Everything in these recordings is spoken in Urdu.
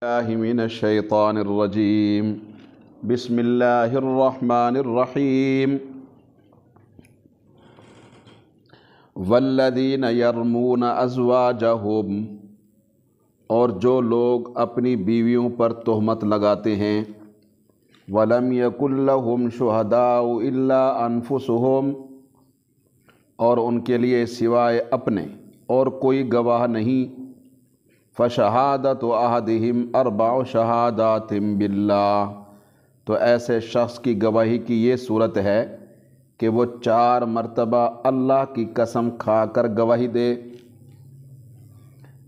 الله من الشيطان الرجيم بسم الله الرحمن الرحيم والذين يرمون أزواجهم اور جو لوگ اپنی بیویوں پر تہمت لگاتے ہیں وَلَمْ يَكُنْ لَهُمْ شُهَدَاءُ إِلَّا أَنفُسُهُمْ اور ان کے لیے سوائے اپنے اور کوئی گواہ نہیں فَشَهَادَةُ أَحَدِهِمْ أَرْبَعُ شَهَادَاتٍ بِاللَّهِ تو ایسے شخص کی گواہی کی یہ صورت ہے کہ وہ 4 مرتبہ اللہ کی قسم کھا کر گواہی دے۔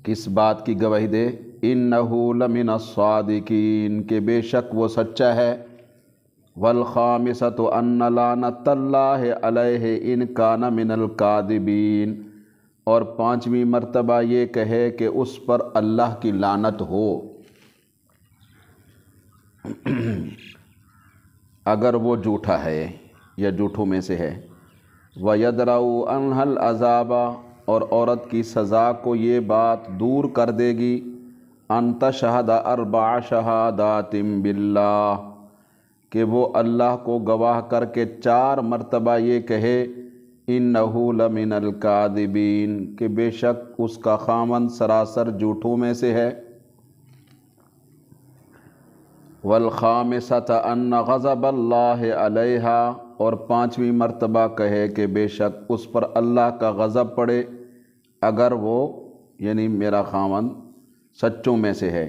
کس بات کی گواہی دے؟ إِنَّهُ لَمِنَ الصَّادِقِينَ کہ بے شک وہ سچا ہے۔ وَالْخَامِسَةُ أَنَّ لَعْنَةَ اللَّهِ عَلَيْهِ إِنْ كَانَ مِنَ الْكَاذِبِينَ اور 5ویں مرتبہ یہ کہے کہ اس پر اللہ کی لعنت ہو اگر وہ جھوٹا ہے یا جھوٹوں میں سے ہے۔ وَيَدْرَأُ عَنْهَا الْعَذَابَ اور عورت کی سزا کو یہ بات دور کر دے گی أَن تَشْهَدَ 4 شَهَادَاتٍ بِاللَّهِ کہ وہ اللہ کو گواہ کر کے 4 مرتبہ یہ کہے إِنَّهُ لَمِنَ الْكَاذِبِينَ کہ بے شک اس کا خامند سراسر جھوٹوں میں سے ہے۔ وَالْخَامِسَةَ أَنَّ غَضَبَ اللَّهِ عَلَيْهَا اور 5ویں مرتبہ کہے کہ بے شک اس پر اللہ کا غضب پڑے اگر وہ یعنی میرا خامند سچوں میں سے ہے۔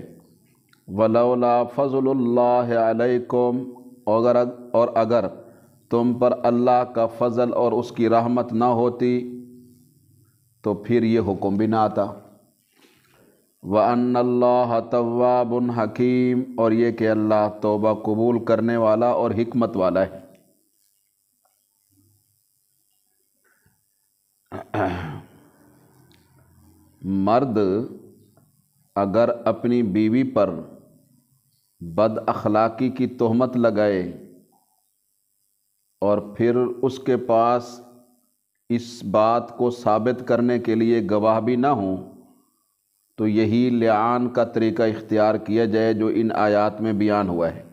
وَلَوْلَا فَضْلُ اللَّهِ عَلَيْكُمْ اور اگر تم پر اللہ کا فضل اور اس کی رحمت نہ ہوتی تو پھر یہ حکم بھی نہ آتا۔ وَأَنَّ اللَّهَ تَوَّابٌ حَكِيمٌ اور یہ کہ اللہ توبہ قبول کرنے والا اور حکمت والا ہے۔ مرد اگر اپنی بیوی پر بد اخلاقی کی تہمت لگائے اور پھر اس کے پاس اس بات کو ثابت کرنے کے لیے گواہ بھی نہ ہوں تو یہی لعان کا طریقہ اختیار کیا جائے جو ان آیات میں بیان ہوا ہے۔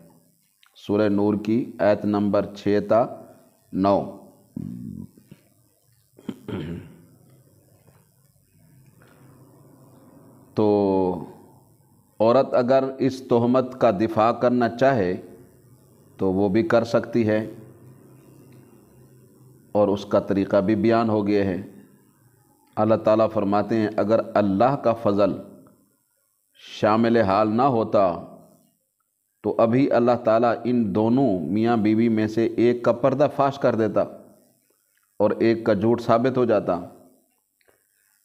سورہ نور کی آیت نمبر 6 تا 9۔ تو عورت اگر اس تہمت کا دفاع کرنا چاہے تو وہ بھی کر سکتی ہے اور اس کا طریقہ بھی بیان ہو گیا ہے۔ اللہ تعالیٰ فرماتے ہیں اگر اللہ کا فضل شامل حال نہ ہوتا تو ابھی اللہ تعالیٰ ان دونوں میاں بیوی میں سے ایک کا پردہ فاش کر دیتا اور ایک کا جھوٹ ثابت ہو جاتا،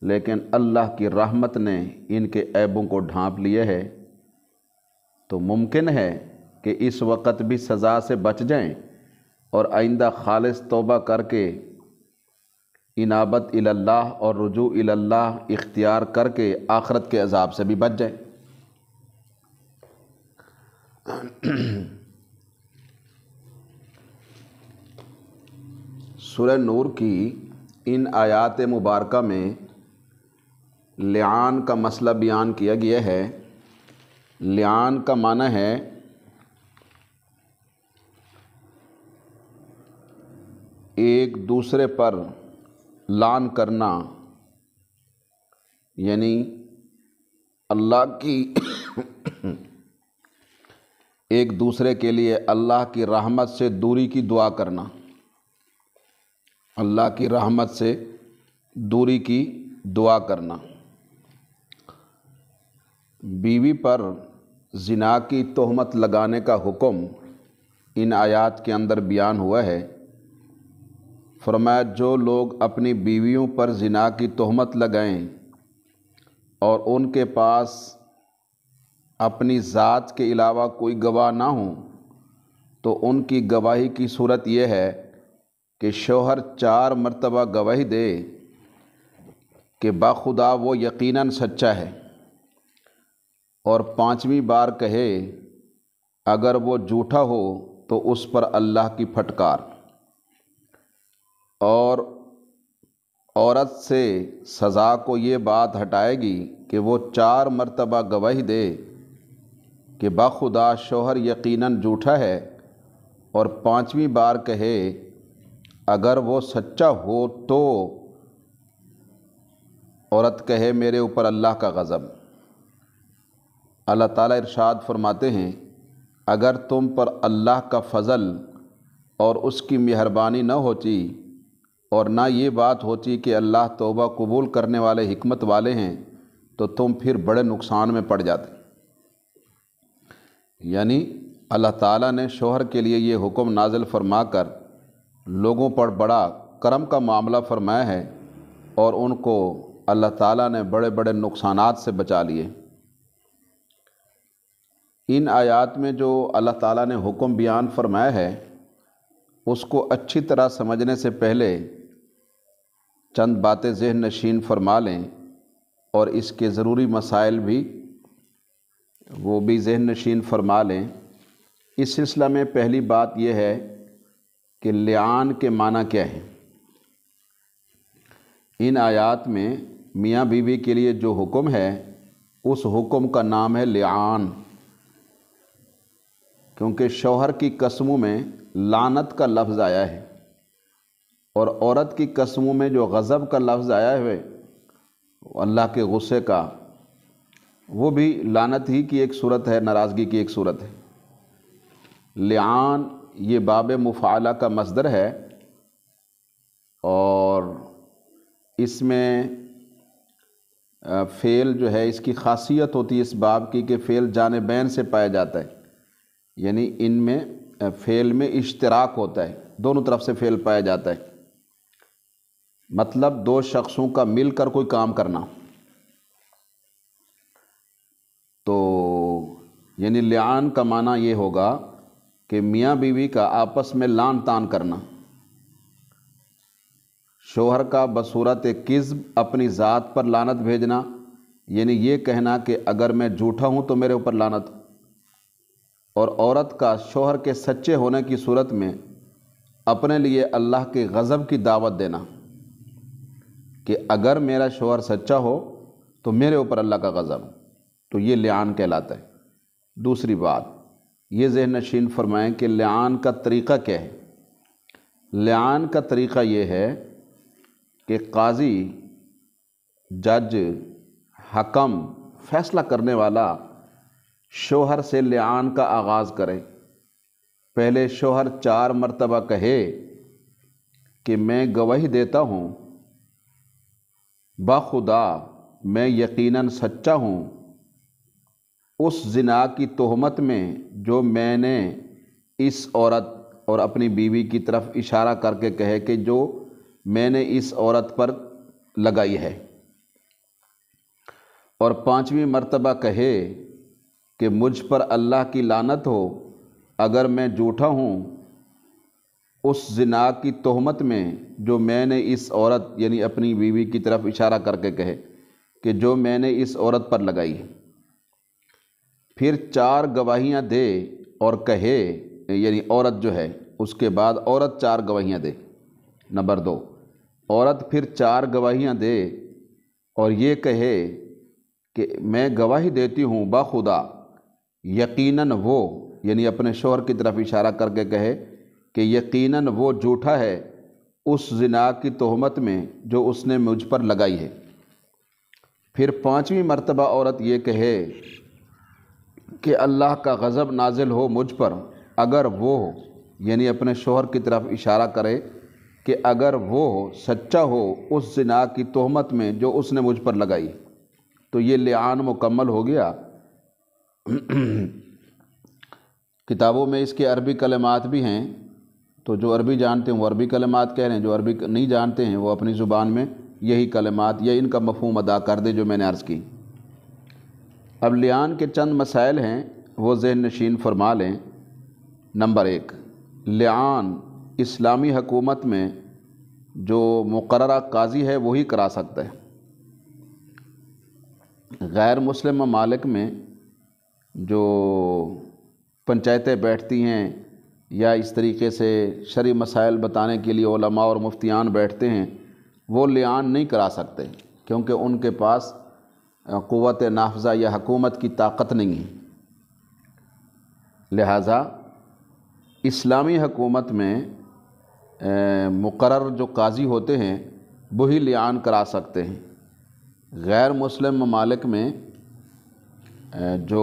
لیکن اللہ کی رحمت نے ان کے عیبوں کو ڈھانپ لیے ہے تو ممکن ہے کہ اس وقت بھی سزا سے بچ جائیں اور آئندہ خالص توبہ کر کے انابت اللہ اور رجوع اللہ اختیار کر کے آخرت کے عذاب سے بھی بچ جائیں۔ سورہ نور کی ان آیات مبارکہ میں لعان کا مسئلہ بیان کیا گیا ہے۔ لعان کا معنی ہے ایک دوسرے پر لعن کرنا، یعنی اللہ کی ایک دوسرے کے لیے اللہ کی رحمت سے دوری کی دعا کرنا، اللہ کی رحمت سے دوری کی دعا کرنا۔ بیوی پر زنا کی تہمت لگانے کا حکم ان آیات کے اندر بیان ہوا ہے۔ فرمایا جو لوگ اپنی بیویوں پر زنا کی تہمت لگائیں اور ان کے پاس اپنی ذات کے علاوہ کوئی گواہ نہ ہوں تو ان کی گواہی کی صورت یہ ہے کہ شوہر 4 مرتبہ گواہی دے کہ بخدا وہ یقیناً سچا ہے اور 5ویں بار کہے اگر وہ جھوٹا ہو تو اس پر اللہ کی پھٹکار، اور عورت سے سزا کو یہ بات ہٹائے گی کہ وہ 4 مرتبہ گواہی دے کہ باخدا شوہر یقیناً جھوٹا ہے، اور 5ویں بار کہے اگر وہ سچا ہو تو عورت کہے میرے اوپر اللہ کا غضب۔ اللہ تعالیٰ ارشاد فرماتے ہیں اگر تم پر اللہ کا فضل اور اس کی مہربانی نہ ہوتی اور نہ یہ بات ہوتی کہ اللہ توبہ قبول کرنے والے حکمت والے ہیں تو تم پھر بڑے نقصان میں پڑ جاتے۔ یعنی اللہ تعالیٰ نے شوہر کے لیے یہ حکم نازل فرما کر لوگوں پر بڑا کرم کا معاملہ فرمایا ہے، اور ان کو اللہ تعالیٰ نے بڑے بڑے نقصانات سے بچا لیے۔ ان آیات میں جو اللہ تعالیٰ نے حکم بیان فرمایا ہے اس کو اچھی طرح سمجھنے سے پہلے چند باتیں ذہن نشین فرما لیں، اور اس کے ضروری مسائل بھی وہ بھی ذہن نشین فرما لیں۔ اس سلسلہ میں پہلی بات یہ ہے کہ لعان کے معنی کیا ہے۔ ان آیات میں میاں بیوی کے لیے جو حکم ہے اس حکم کا نام ہے لعان، کیونکہ شوہر کی قسموں میں لعنت کا لفظ آیا ہے، اور عورت کی قسموں میں جو غضب کا لفظ آیا ہے اللہ کے غصے کا، وہ بھی لعنت ہی کی ایک صورت ہے، ناراضگی کی ایک صورت ہے۔ لعان یہ باب مفعلہ کا مصدر ہے، اور اس میں فعل جو ہے اس کی خاصیت ہوتی ہے اس باب کی کہ فعل جانبین سے پایا جاتا ہے، یعنی ان میں فعل میں اشتراک ہوتا ہے، دونوں طرف سے فعل پایا جاتا ہے، مطلب دو شخصوں کا مل کر کوئی کام کرنا۔ تو یعنی لعان کا معنی یہ ہوگا کہ میاں بیوی کا آپس میں لعن طعن کرنا، شوہر کا بصورت کذب اپنی ذات پر لعنت بھیجنا، یعنی یہ کہنا کہ اگر میں جھوٹا ہوں تو میرے اوپر لعنت، اور عورت کا شوہر کے سچے ہونے کی صورت میں اپنے لیے اللہ کے غضب کی دعوت دینا کہ اگر میرا شوہر سچا ہو تو میرے اوپر اللہ کا غضب، تو یہ لعان کہلاتا ہے۔ دوسری بات یہ ذہن نشین فرمائیں کہ لعان کا طریقہ کیا ہے۔ لعان کا طریقہ یہ ہے کہ قاضی، جج، حکم، فیصلہ کرنے والا شوہر سے لعان کا آغاز کرے۔ پہلے شوہر 4 مرتبہ کہے کہ میں گواہی دیتا ہوں باخدا میں یقیناً سچا ہوں اس زنا کی تہمت میں جو میں نے اس عورت، اور اپنی بیوی کی طرف اشارہ کر کے کہے کہ جو میں نے اس عورت پر لگائی ہے، اور 5ویں مرتبہ کہے کہ مجھ پر اللہ کی لعنت ہو اگر میں جھوٹا ہوں اس زنا کی تہمت میں جو میں نے اس عورت یعنی اپنی بیوی کی طرف اشارہ کر کے کہے کہ جو میں نے اس عورت پر لگائی ہے۔ پھر 4 گواہیاں دے اور کہے، یعنی عورت جو ہے اس کے بعد عورت 4 گواہیاں دے۔ نمبر 2، عورت پھر 4 گواہیاں دے اور یہ کہے کہ میں گواہی دیتی ہوں باخدا یقیناً وہ، یعنی اپنے شوہر کی طرف اشارہ کر کے کہے کہ یقیناً وہ جھوٹا ہے اس زنا کی تہمت میں جو اس نے مجھ پر لگائی ہے۔ پھر 5ویں مرتبہ عورت یہ کہے کہ اللہ کا غضب نازل ہو مجھ پر اگر وہ، یعنی اپنے شوہر کی طرف اشارہ کرے کہ اگر وہ سچا ہو اس زنا کی تہمت میں جو اس نے مجھ پر لگائی، تو یہ لعان مکمل ہو گیا۔ کتابوں میں اس کے عربی کلمات بھی ہیں، تو جو عربی جانتے ہیں وہ عربی کلمات کہہ رہے ہیں، جو عربی نہیں جانتے ہیں وہ اپنی زبان میں یہی کلمات یا ان کا مفہوم ادا کر دے جو میں نے عرض کی۔ اب لعان کے چند مسائل ہیں وہ ذہن نشین فرما لیں۔ نمبر 1، لعان اسلامی حکومت میں جو مقررہ قاضی ہے وہی کرا سکتا ہے۔ غیر مسلم ممالک میں جو پنچایتیں بیٹھتی ہیں یا اس طریقے سے شرعی مسائل بتانے کے لیے علماء اور مفتیان بیٹھتے ہیں، وہ لعان نہیں کرا سکتے کیونکہ ان کے پاس قوت نافذہ یا حکومت کی طاقت نہیں ہے۔ لہٰذا اسلامی حکومت میں مقرر جو قاضی ہوتے ہیں وہی لیان کرا سکتے ہیں۔ غیر مسلم ممالک میں جو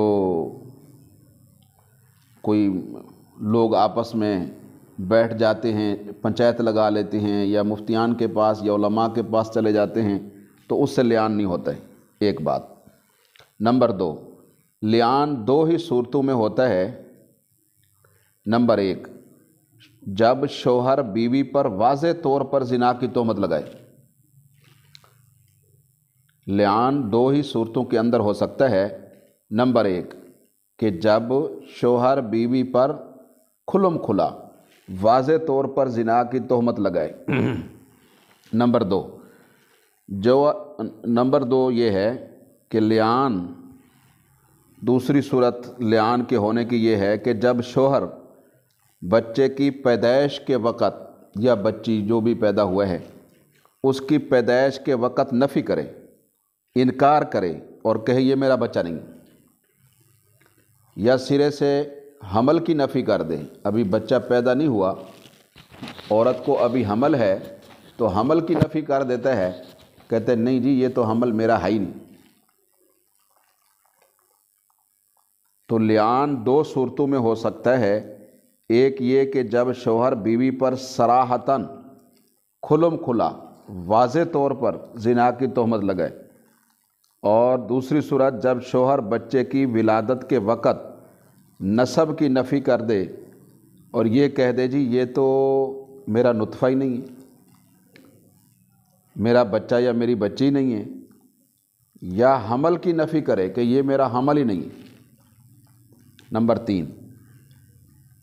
کوئی لوگ آپس میں بیٹھ جاتے ہیں، پنچایت لگا لیتے ہیں، یا مفتیان کے پاس یا علماء کے پاس چلے جاتے ہیں، تو اس سے لیان نہیں ہوتا ہے، ایک بات۔ نمبر 2، لیان 2 ہی صورتوں میں ہوتا ہے۔ نمبر 1، جب شوہر بیوی پر واضح طور پر زنا کی تہمت لگائے۔ لیان 2 ہی صورتوں کے اندر ہو سکتا ہے۔ نمبر 1 کہ جب شوہر بیوی پر کھلم کھلا واضح طور پر زنا کی تہمت لگائے۔ نمبر 2 یہ ہے کہ لیان، دوسری صورت لیان کے ہونے کی یہ ہے کہ جب شوہر بچے کی پیدائش کے وقت یا بچی جو بھی پیدا ہوا ہے اس کی پیدائش کے وقت نفی کرے، انکار کرے اور کہے یہ میرا بچہ نہیں، یا سرے سے حمل کی نفی کر دے۔ ابھی بچہ پیدا نہیں ہوا، عورت کو ابھی حمل ہے تو حمل کی نفی کر دیتا ہے، کہتے ہیں نہیں جی یہ تو حمل میرا ہے ہی نہیں۔ تو لیان 2 صورتوں میں ہو سکتا ہے۔ ایک یہ کہ جب شوہر بیوی پر صراحتاً کھلم کھلا واضح طور پر زنا کی تہمت لگائے، اور دوسری صورت جب شوہر بچے کی ولادت کے وقت نسب کی نفی کر دے اور یہ کہہ دے جی یہ تو میرا نطفہ ہی نہیں ہے، میرا بچہ یا میری بچی نہیں ہے، یا حمل کی نفی کرے کہ یہ میرا حمل ہی نہیں ہے۔ نمبر 3،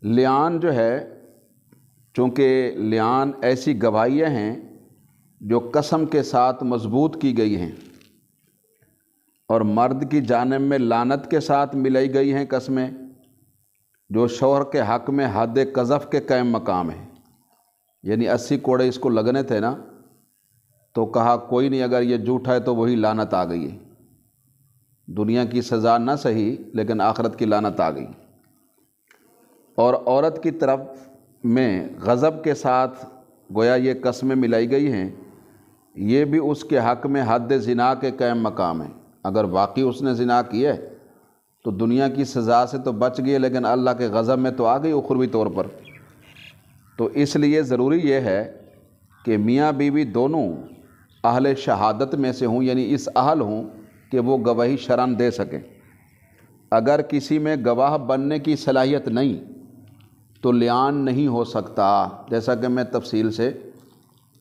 لیان جو ہے، چونکہ لیان ایسی گواہیاں ہیں جو قسم کے ساتھ مضبوط کی گئی ہیں اور مرد کی جانب میں لعنت کے ساتھ ملائی گئی ہیں قسمیں، جو شوہر کے حق میں حد قذف کے قائم مقام ہیں۔ یعنی 80 کوڑے اس کو لگنے تھے نا، تو کہا کوئی نہیں، اگر یہ جھوٹا ہے تو وہی لعنت آ گئی ہے، دنیا کی سزا نہ سہی لیکن آخرت کی لعنت آ گئی۔ اور عورت کی طرف میں غضب کے ساتھ گویا یہ قسمیں ملائی گئی ہیں، یہ بھی اس کے حق میں حد زنا کے قائم مقام ہے۔ اگر واقعی اس نے زنا کی ہے تو دنیا کی سزا سے تو بچ گئی، لیکن اللہ کے غضب میں تو آ گئی اخروی طور پر۔ تو اس لیے ضروری یہ ہے کہ میاں بیوی دونوں اہل شہادت میں سے ہوں، یعنی اس اہل ہوں کہ وہ گواہی شرعاً دے سکیں۔ اگر کسی میں گواہ بننے کی صلاحیت نہیں تو لیان نہیں ہو سکتا، جیسا کہ میں تفصیل سے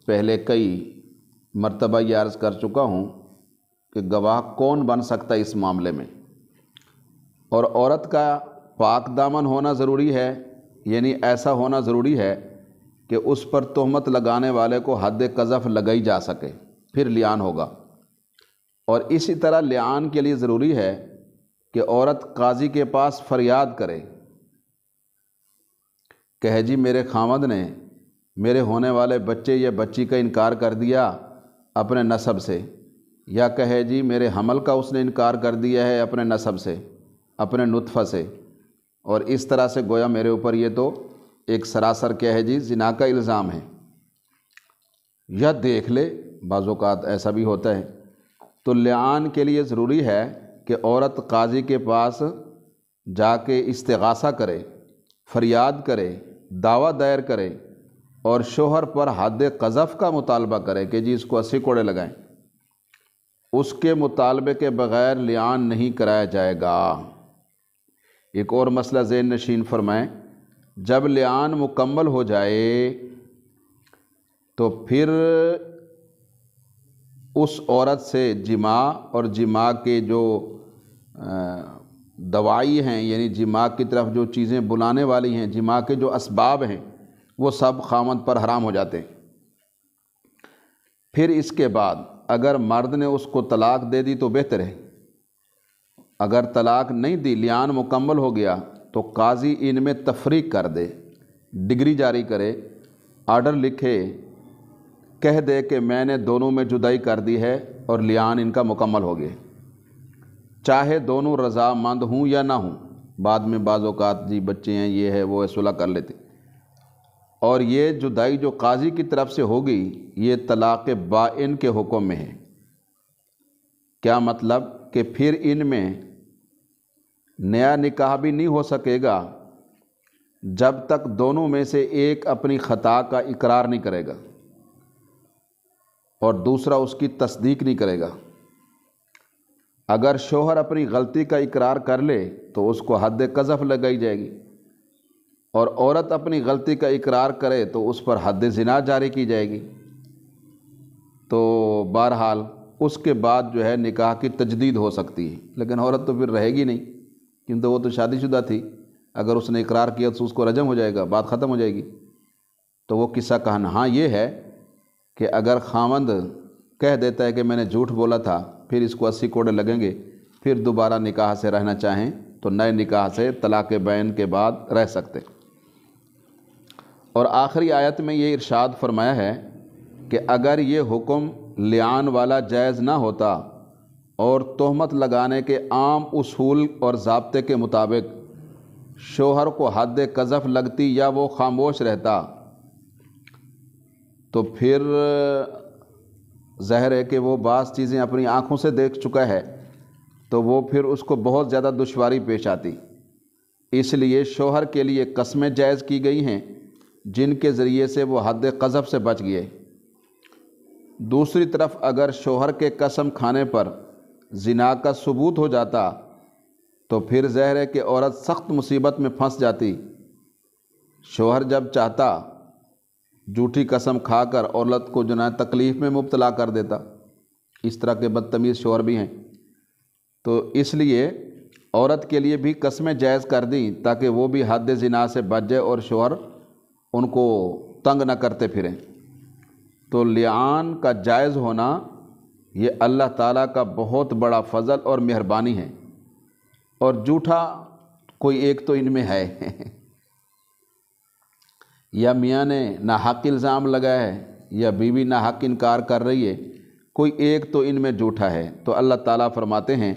پہلے کئی مرتبہ یہ عرض کر چکا ہوں کہ گواہ کون بن سکتا ہے اس معاملے میں۔ اور عورت کا پاک دامن ہونا ضروری ہے، یعنی ایسا ہونا ضروری ہے کہ اس پر تہمت لگانے والے کو حد قذف لگائی جا سکے، پھر لیان ہوگا۔ اور اسی طرح لیان کے لیے ضروری ہے کہ عورت قاضی کے پاس فریاد کرے، کہے جی میرے خامد نے میرے ہونے والے بچے یا بچی کا انکار کر دیا اپنے نسب سے، یا کہے جی میرے حمل کا اس نے انکار کر دیا ہے اپنے نسب سے، اپنے نطفہ سے، اور اس طرح سے گویا میرے اوپر یہ تو ایک سراسر کیا ہے جی زنا کا الزام ہے، یا دیکھ لے، بعض اوقات ایسا بھی ہوتا ہے۔ تو لیان کے لیے ضروری ہے کہ عورت قاضی کے پاس جا کے استغاثہ کرے، فریاد کرے، دعویٰ دائر کرے اور شوہر پر حد قذف کا مطالبہ کرے کہ جی اس کو 80 کوڑے لگائیں۔ اس کے مطالبے کے بغیر لیان نہیں کرایا جائے گا۔ ایک اور مسئلہ ذہن نشین فرمائیں، جب لیان مکمل ہو جائے تو پھر اس عورت سے جماع اور جماع کے جو دوائی ہیں، یعنی جماع کی طرف جو چیزیں بلانے والی ہیں، جماع کے جو اسباب ہیں، وہ سب خاوند پر حرام ہو جاتے ہیں۔ پھر اس کے بعد اگر مرد نے اس کو طلاق دے دی تو بہتر ہے، اگر طلاق نہیں دی، لیان مکمل ہو گیا، تو قاضی ان میں تفریق کر دے، ڈگری جاری کرے، آرڈر لکھے، کہہ دے کہ میں نے دونوں میں جدائی کر دی ہے اور لیان ان کا مکمل ہو گیا، چاہے دونوں رضامند ہوں یا نہ ہوں، بعد میں بعض اوقات جی بچے ہیں یہ ہے وہ ہے صلح کر لیتے، اور یہ جدائی جو قاضی کی طرف سے ہوگی یہ طلاق بائن کے حکم میں ہے۔ کیا مطلب کہ پھر ان میں نیا نکاح بھی نہیں ہو سکے گا جب تک دونوں میں سے ایک اپنی خطا کا اقرار نہیں کرے گا اور دوسرا اس کی تصدیق نہیں کرے گا۔ اگر شوہر اپنی غلطی کا اقرار کر لے تو اس کو حد قذف لگائی جائے گی، اور عورت اپنی غلطی کا اقرار کرے تو اس پر حد زنا جاری کی جائے گی۔ تو بہرحال اس کے بعد جو ہے نکاح کی تجدید ہو سکتی ہے، لیکن عورت تو پھر رہے گی نہیں کیونکہ وہ تو شادی شدہ تھی، اگر اس نے اقرار کیا تو اس کو رجم ہو جائے گا، بات ختم ہو جائے گی۔ تو وہ قصہ کہنا ہاں یہ ہے کہ اگر خاوند کہہ دیتا ہے کہ میں نے جھوٹ بولا تھا، پھر اس کو 80 کوڑے لگیں گے، پھر دوبارہ نکاح سے رہنا چاہیں تو نئے نکاح سے طلاق بین کے بعد رہ سکتے۔ اور آخری آیت میں یہ ارشاد فرمایا ہے کہ اگر یہ حکم لعان والا جائز نہ ہوتا اور تہمت لگانے کے عام اصول اور ضابطے کے مطابق شوہر کو حد قذف لگتی یا وہ خاموش رہتا تو پھر ظاہر ہے کہ وہ بعض چیزیں اپنی آنکھوں سے دیکھ چکا ہے تو وہ پھر اس کو بہت زیادہ دشواری پیش آتی۔ اس لیے شوہر کے لیے قسمیں جائز کی گئی ہیں جن کے ذریعے سے وہ حد قذف سے بچ گئے۔ دوسری طرف اگر شوہر کے قسم کھانے پر زنا کا ثبوت ہو جاتا تو پھر ظاہر ہے کہ عورت سخت مصیبت میں پھنس جاتی۔ شوہر جب چاہتا جھوٹی قسم کھا کر عورت کو جو ہے تکلیف میں مبتلا کر دیتا، اس طرح کے بدتمیز شوہر بھی ہیں۔ تو اس لیے عورت کے لیے بھی قسمیں جائز کر دیں تاکہ وہ بھی حد زنا سے بچ جائے اور شوہر ان کو تنگ نہ کرتے پھریں۔ تو لعان کا جائز ہونا یہ اللہ تعالیٰ کا بہت بڑا فضل اور مہربانی ہے، اور جھوٹا کوئی ایک تو ان میں ہے یا میاں نے ناحق الزام لگایا ہے یا بیوی ناحق انکار کر رہی ہے، کوئی ایک تو ان میں جھوٹا ہے۔ تو اللہ تعالیٰ فرماتے ہیں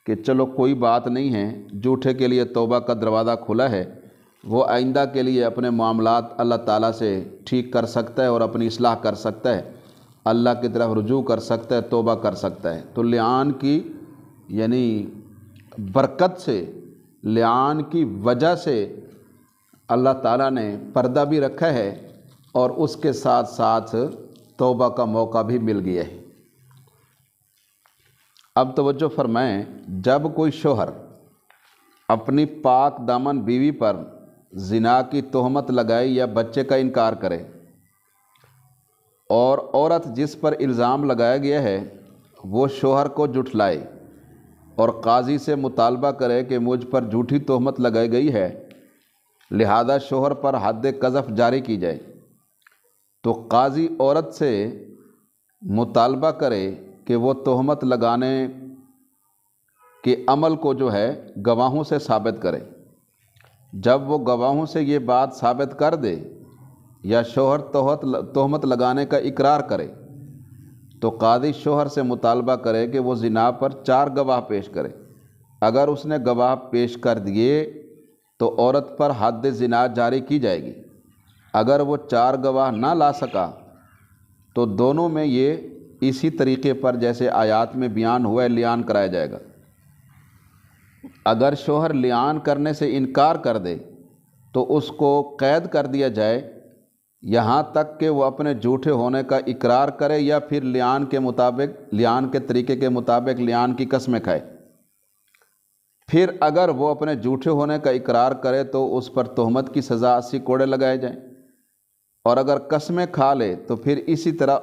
کہ چلو کوئی بات نہیں ہے، جھوٹے کے لیے توبہ کا دروازہ کھلا ہے، وہ آئندہ کے لیے اپنے معاملات اللہ تعالیٰ سے ٹھیک کر سکتا ہے اور اپنی اصلاح کر سکتا ہے، اللہ کی طرف رجوع کر سکتا ہے، توبہ کر سکتا ہے۔ تو لعان کی یعنی برکت سے، لعان کی وجہ سے اللہ تعالیٰ نے پردہ بھی رکھا ہے اور اس کے ساتھ ساتھ توبہ کا موقع بھی مل گیا ہے۔ اب توجہ فرمائیں، جب کوئی شوہر اپنی پاک دامن بیوی پر زنا کی تہمت لگائے یا بچے کا انکار کرے، اور عورت جس پر الزام لگایا گیا ہے وہ شوہر کو جھٹلائے اور قاضی سے مطالبہ کرے کہ مجھ پر جھوٹی تہمت لگائی گئی ہے لہذا شوہر پر حد قذف جاری کی جائے، تو قاضی عورت سے مطالبہ کرے کہ وہ تہمت لگانے کے عمل کو جو ہے گواہوں سے ثابت کرے۔ جب وہ گواہوں سے یہ بات ثابت کر دے یا شوہر تہمت لگانے کا اقرار کرے تو قاضی شوہر سے مطالبہ کرے کہ وہ زنا پر 4 گواہ پیش کرے۔ اگر اس نے گواہ پیش کر دیے تو عورت پر حد زنا جاری کی جائے گی۔ اگر وہ 4 گواہ نہ لا سکا تو دونوں میں یہ اسی طریقے پر جیسے آیات میں بیان ہوا ہے لعان کرایا جائے گا۔ اگر شوہر لعان کرنے سے انکار کر دے تو اس کو قید کر دیا جائے یہاں تک کہ وہ اپنے جھوٹے ہونے کا اقرار کرے یا پھر لعان کے طریقے کے مطابق لعان کی قسمیں کھائے۔ پھر اگر وہ اپنے جھوٹے ہونے کا اقرار کرے تو اس پر تہمت کی سزا 80 کوڑے لگائے جائیں، اور اگر قسمیں کھا لے تو پھر اسی طرح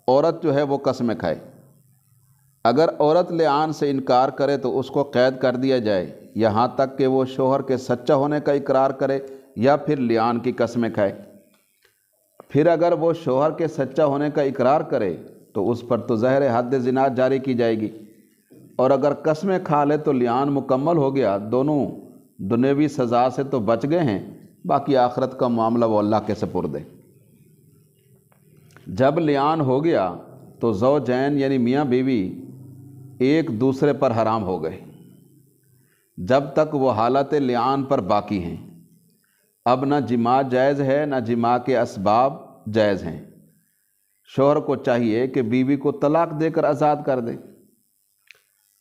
عورت جو ہے وہ قسمیں کھائے۔ اگر عورت لعان سے انکار کرے تو اس کو قید کر دیا جائے یہاں تک کہ وہ شوہر کے سچا ہونے کا اقرار کرے یا پھر لعان کی قسمیں کھائے۔ پھر اگر وہ شوہر کے سچا ہونے کا اقرار کرے تو اس پر تو ظاہر حد زنا جاری کی جائے گی، اور اگر قسمیں کھا لے تو لعان مکمل ہو گیا، دونوں دنیوی سزا سے تو بچ گئے ہیں، باقی آخرت کا معاملہ وہ اللہ کے سپرد ہے۔ جب لعان ہو گیا تو زوجین یعنی میاں بیوی ایک دوسرے پر حرام ہو گئے۔ جب تک وہ حالت لعان پر باقی ہیں۔ اب نہ جماع جائز ہے نہ جماع کے اسباب جائز ہیں۔ شوہر کو چاہیے کہ بیوی کو طلاق دے کر آزاد کر دے۔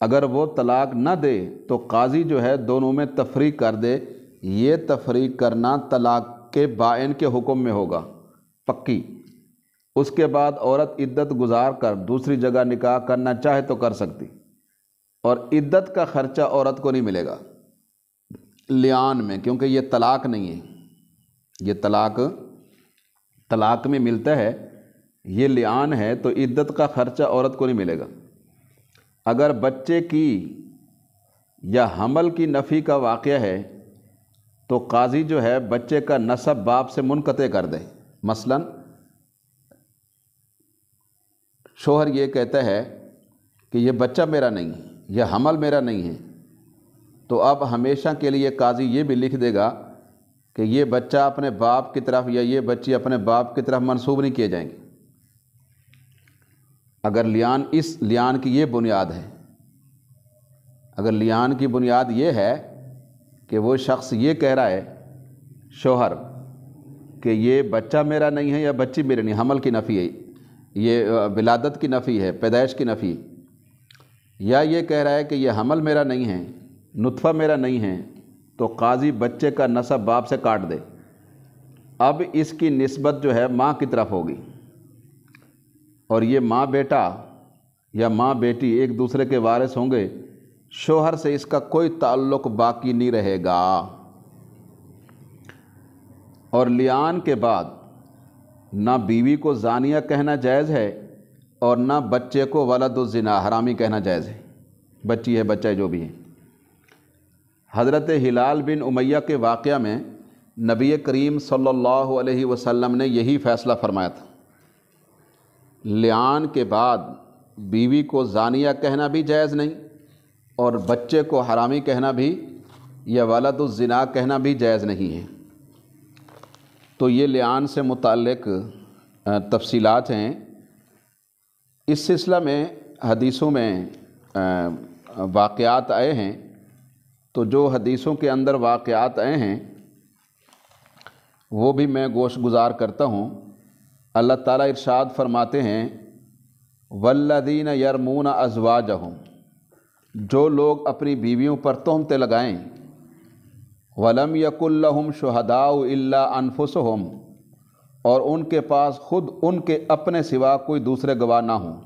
اگر وہ طلاق نہ دے تو قاضی جو ہے دونوں میں تفریق کر دے۔ یہ تفریق کرنا طلاق کے بائن کے حکم میں ہوگا، پکی۔ اس کے بعد عورت عدت گزار کر دوسری جگہ نکاح کرنا چاہے تو کر سکتی، اور عدت کا خرچہ عورت کو نہیں ملے گا لعان میں، کیونکہ یہ طلاق نہیں ہے۔ یہ طلاق میں ملتا ہے، یہ لعان ہے تو عدت کا خرچہ عورت کو نہیں ملے گا۔ اگر بچے کی یا حمل کی نفی کا واقعہ ہے تو قاضی جو ہے بچے کا نسب باپ سے منقطع کر دے۔ مثلا شوہر یہ کہتا ہے کہ یہ بچہ میرا نہیں ہے، یہ حمل میرا نہیں ہے، تو اب ہمیشہ کے لیے قاضی یہ بھی لکھ دے گا کہ یہ بچہ اپنے باپ کی طرف یا یہ بچی اپنے باپ کی طرف منسوب نہیں کیے جائیں گے۔ اگر لعان، اس لعان کی یہ بنیاد ہے، اگر لعان کی بنیاد یہ ہے کہ وہ شخص یہ کہہ رہا ہے شوہر کہ یہ بچہ میرا نہیں ہے یا بچی میری نہیں، حمل کی نفی ہے، یہ ولادت کی نفی ہے، پیدائش کی نفی، یا یہ کہہ رہا ہے کہ یہ حمل میرا نہیں ہے، نطفہ میرا نہیں ہے، تو قاضی بچے کا نسب باپ سے کاٹ دے۔ اب اس کی نسبت جو ہے ماں کی طرف ہوگی، اور یہ ماں بیٹا یا ماں بیٹی ایک دوسرے کے وارث ہوں گے، شوہر سے اس کا کوئی تعلق باقی نہیں رہے گا۔ اور لعان کے بعد نہ بیوی کو زانیہ کہنا جائز ہے اور نہ بچے کو ولد الزنا حرامی کہنا جائز ہے، بچی ہے بچہ ہے جو بھی ہے۔ حضرت ہلال بن امیہ کے واقعہ میں نبی کریم صلی اللہ علیہ وسلم نے یہی فیصلہ فرمایا تھا۔ لعان کے بعد بیوی کو زانیہ کہنا بھی جائز نہیں اور بچے کو حرامی کہنا بھی یا ولد الزنا کہنا بھی جائز نہیں ہے۔ تو یہ لعان سے متعلق تفصیلات ہیں۔ اس سلسلہ میں حدیثوں میں واقعات آئے ہیں، تو جو حدیثوں کے اندر واقعات آئے ہیں وہ بھی میں گوش گزار کرتا ہوں۔ اللہ تعالیٰ ارشاد فرماتے ہیں والذین یرمون ازواجہم، جو لوگ اپنی بیویوں پر تہمتیں لگائیں، ولم یکن لہم شہداء الا انفسہم، اور ان کے پاس خود ان کے اپنے سوا کوئی دوسرے گواہ نہ ہوں،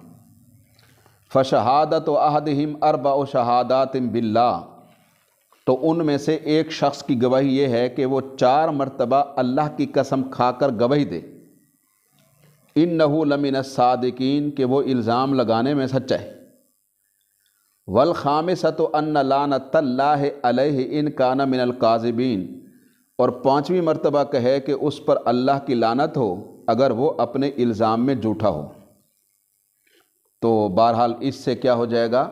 فشہادت احدہم اربع شہادات باللہ، تو ان میں سے ایک شخص کی گواہی یہ ہے کہ وہ 4 مرتبہ اللہ کی قسم کھا کر گواہی دے، انہ لمن الصادقین، کہ وہ الزام لگانے میں سچا ہے، والخامسۃ ان لعنۃ اللہ علیہ ان کان من الکاذبین، اور 5ویں مرتبہ کہے کہ اس پر اللہ کی لعنت ہو اگر وہ اپنے الزام میں جھوٹا ہو۔ تو بہرحال اس سے کیا ہو جائے گا،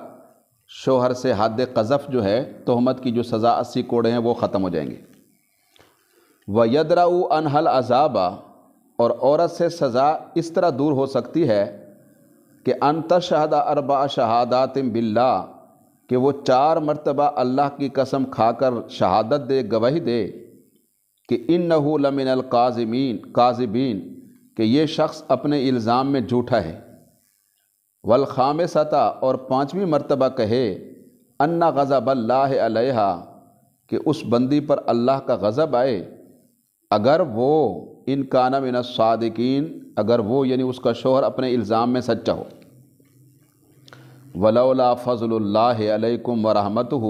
شوہر سے حد قذف جو ہے، تہمت کی جو سزا 80 کوڑے ہیں وہ ختم ہو جائیں گے۔ وَيَدْرَأُ عَنْهَا الْعَذَابَ، اور عورت سے سزا اس طرح دور ہو سکتی ہے کہ ان تشہد 4 شہادات باللہ، کہ وہ 4 مرتبہ اللہ کی قسم کھا کر شہادت دے، گواہی دے کہ انہ لمن الکاذبین، کہ یہ شخص اپنے الزام میں جھوٹا ہے، والخامسۃ، اور 5ویں مرتبہ کہے ان غضب اللہ علیہا، کہ اس بندی پر اللہ کا غضب آئے اگر وہ ان کان من الصادقین، اگر وہ یعنی اس کا شوہر اپنے الزام میں سچا ہو۔ ولولا فضل اللہ علیکم ورحمتہ،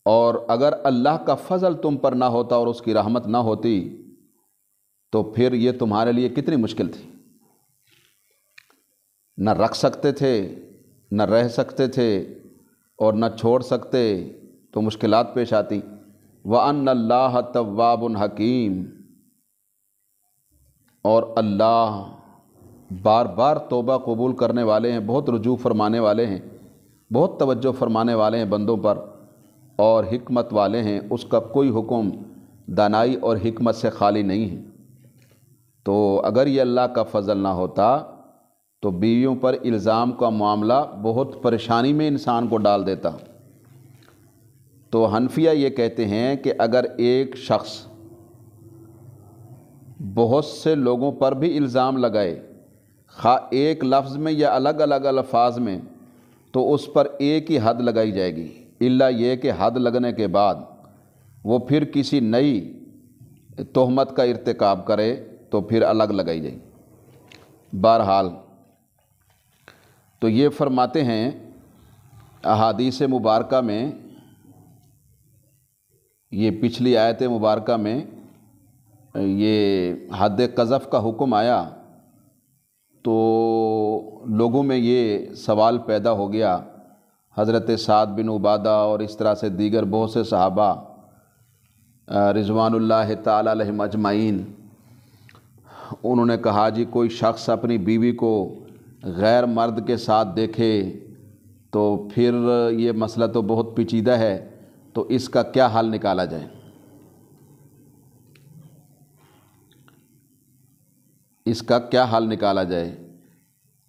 اور اگر اللہ کا فضل تم پر نہ ہوتا اور اس کی رحمت نہ ہوتی تو پھر یہ تمہارے لیے کتنی مشکل تھی، نہ رکھ سکتے تھے، نہ رہ سکتے تھے، اور نہ چھوڑ سکتے، تو مشکلات پیش آتی۔ وَأَنَّ اللَّهَ تَوَّابٌ حَكِيمٌ، اور اللہ بار بار توبہ قبول کرنے والے ہیں، بہت رجوع فرمانے والے ہیں، بہت توجہ فرمانے والے ہیں بندوں پر، اور حکمت والے ہیں، اس کا کوئی حکم دانائی اور حکمت سے خالی نہیں ہے۔ تو اگر یہ اللہ کا فضل نہ ہوتا تو بیویوں پر الزام کا معاملہ بہت پریشانی میں انسان کو ڈال دیتا۔ تو حنفیہ یہ کہتے ہیں کہ اگر ایک شخص بہت سے لوگوں پر بھی الزام لگائے، خواہ ایک لفظ میں یا الگ الگ الفاظ میں، تو اس پر ایک ہی حد لگائی جائے گی، الا یہ کہ حد لگنے کے بعد وہ پھر کسی نئی تہمت کا ارتکاب کرے تو پھر الگ لگائی جائے گی۔ بہرحال تو یہ فرماتے ہیں احادیث مبارکہ میں، یہ پچھلی آیت مبارکہ میں یہ حد قذف کا حکم آیا تو لوگوں میں یہ سوال پیدا ہو گیا، حضرت سعد بن عبادہ اور اس طرح سے دیگر بہت سے صحابہ رضوان اللہ تعالی علیہم اجمعین، انہوں نے کہا جی کوئی شخص اپنی بیوی کو غیر مرد کے ساتھ دیکھے تو پھر یہ مسئلہ تو بہت پیچیدہ ہے، تو اس کا کیا حل نکالا جائے؟ اس کا کیا حل نکالا جائے؟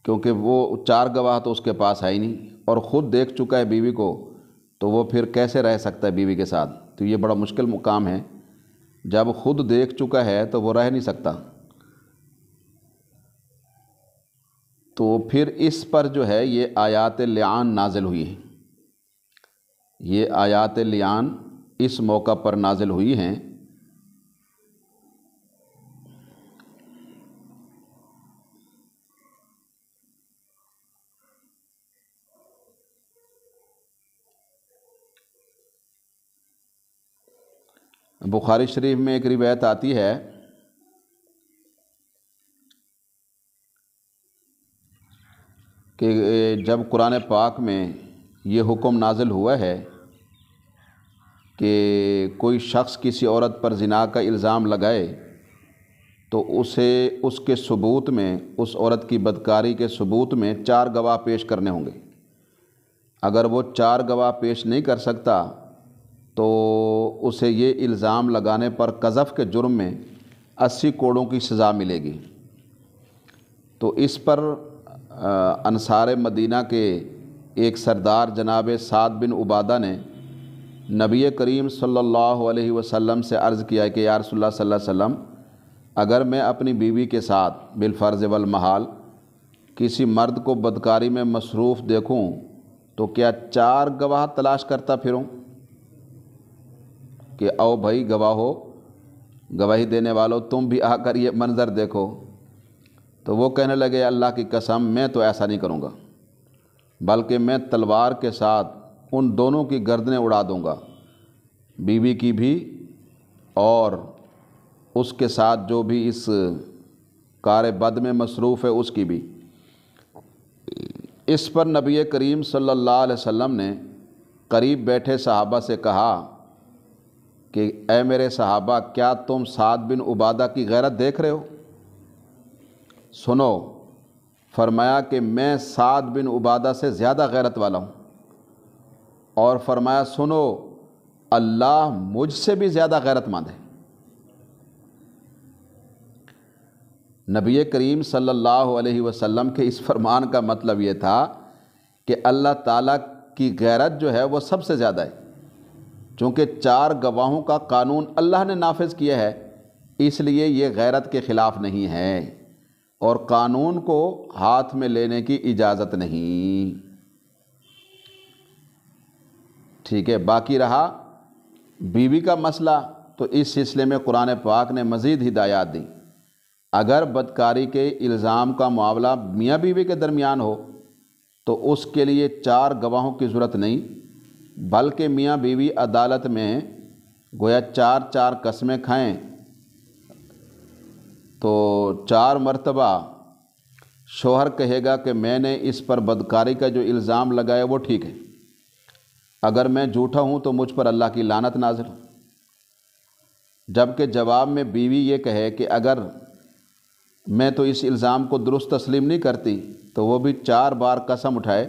کیونکہ وہ 4 گواہ تو اس کے پاس ہے ہی نہیں، اور خود دیکھ چکا ہے بیوی کو، تو وہ پھر کیسے رہ سکتا ہے بیوی کے ساتھ؟ تو یہ بڑا مشکل مقام ہے، جب خود دیکھ چکا ہے تو وہ رہ نہیں سکتا۔ تو پھر اس پر جو ہے یہ آیات لعان نازل ہوئی ہیں، یہ آیات لعان اس موقع پر نازل ہوئی ہیں۔ بخاری شریف میں ایک روایت آتی ہے کہ جب قرآن پاک میں یہ حکم نازل ہوا ہے کہ کوئی شخص کسی عورت پر زنا کا الزام لگائے تو اسے اس کے ثبوت میں، اس عورت کی بدکاری کے ثبوت میں 4 گواہ پیش کرنے ہوں گے۔ اگر وہ 4 گواہ پیش نہیں کر سکتا تو اسے یہ الزام لگانے پر قذف کے جرم میں 80 کوڑوں کی سزا ملے گی۔ تو اس پر انصار مدینہ کے ایک سردار جناب سعد بن عبادہ نے نبی کریم صلی اللہ علیہ وسلم سے عرض کیا کہ یا رسول اللہ صلی اللہ علیہ وسلم، اگر میں اپنی بیوی کے ساتھ بالفرض والمحال کسی مرد کو بدکاری میں مصروف دیکھوں تو کیا 4 گواہ تلاش کرتا پھروں کہ او بھائی گواہو، گواہی دینے والو تم بھی آ کر یہ منظر دیکھو؟ تو وہ کہنے لگے اللہ کی قسم میں تو ایسا نہیں کروں گا، بلکہ میں تلوار کے ساتھ ان دونوں کی گردنیں اڑا دوں گا، بیوی کی بھی اور اس کے ساتھ جو بھی اس کار بد میں مصروف ہے اس کی بھی۔ اس پر نبی کریم صلی اللہ علیہ وسلم نے قریب بیٹھے صحابہ سے کہا کہ اے میرے صحابہ، کیا تم سعد بن عبادہ کی غیرت دیکھ رہے ہو؟ سنو، فرمایا کہ میں سعد بن عبادہ سے زیادہ غیرت والا ہوں، اور فرمایا سنو، اللہ مجھ سے بھی زیادہ غیرت مند ہے۔ نبی کریم صلی اللہ علیہ وسلم کے اس فرمان کا مطلب یہ تھا کہ اللہ تعالیٰ کی غیرت جو ہے وہ سب سے زیادہ ہے، چونکہ 4 گواہوں کا قانون اللہ نے نافذ کیا ہے، اس لیے یہ غیرت کے خلاف نہیں ہے اور قانون کو ہاتھ میں لینے کی اجازت نہیں۔ ٹھیک ہے، باقی رہا بیوی کا مسئلہ، تو اس سلسلے میں قرآن پاک نے مزید ہدایات دیں۔ اگر بدکاری کے الزام کا معاملہ میاں بیوی کے درمیان ہو تو اس کے لیے 4 گواہوں کی ضرورت نہیں، بلکہ میاں بیوی عدالت میں گویا 4 قسمیں کھائیں تو 4 مرتبہ شوہر کہے گا کہ میں نے اس پر بدکاری کا جو الزام لگایا وہ ٹھیک ہے، اگر میں جھوٹا ہوں تو مجھ پر اللہ کی لعنت نازل ہو۔ جبکہ جواب میں بیوی یہ کہے کہ اگر میں تو اس الزام کو درست تسلیم نہیں کرتی، تو وہ بھی 4 بار قسم اٹھائے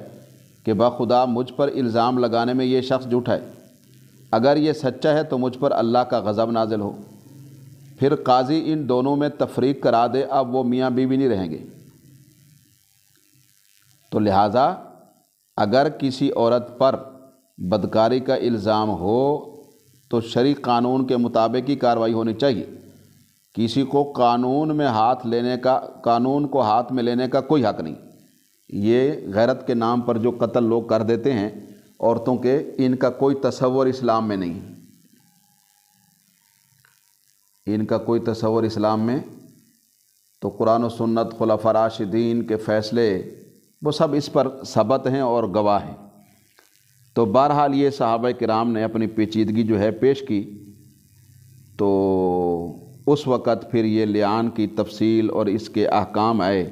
کہ بخدا مجھ پر الزام لگانے میں یہ شخص جھوٹا ہے، اگر یہ سچا ہے تو مجھ پر اللہ کا غضب نازل ہو۔ پھر قاضی ان دونوں میں تفریق کرا دے، اب وہ میاں بیوی نہیں رہیں گے۔ تو لہٰذا اگر کسی عورت پر بدکاری کا الزام ہو تو شرعی قانون کے مطابق ہی کارروائی ہونی چاہیے۔ کسی کو قانون کو ہاتھ میں لینے کا کوئی حق نہیں۔ یہ غیرت کے نام پر جو قتل لوگ کر دیتے ہیں عورتوں کے، ان کا کوئی تصور اسلام میں نہیں، ان کا کوئی تصور اسلام میں۔ تو قرآن و سنت، خلفاء راشدین کے فیصلے وہ سب اس پر ثبت ہیں اور گواہ ہیں۔ تو بہرحال یہ صحابہ کرام نے اپنی پیچیدگی جو ہے پیش کی، تو اس وقت پھر یہ لعان کی تفصیل اور اس کے احکام آئے،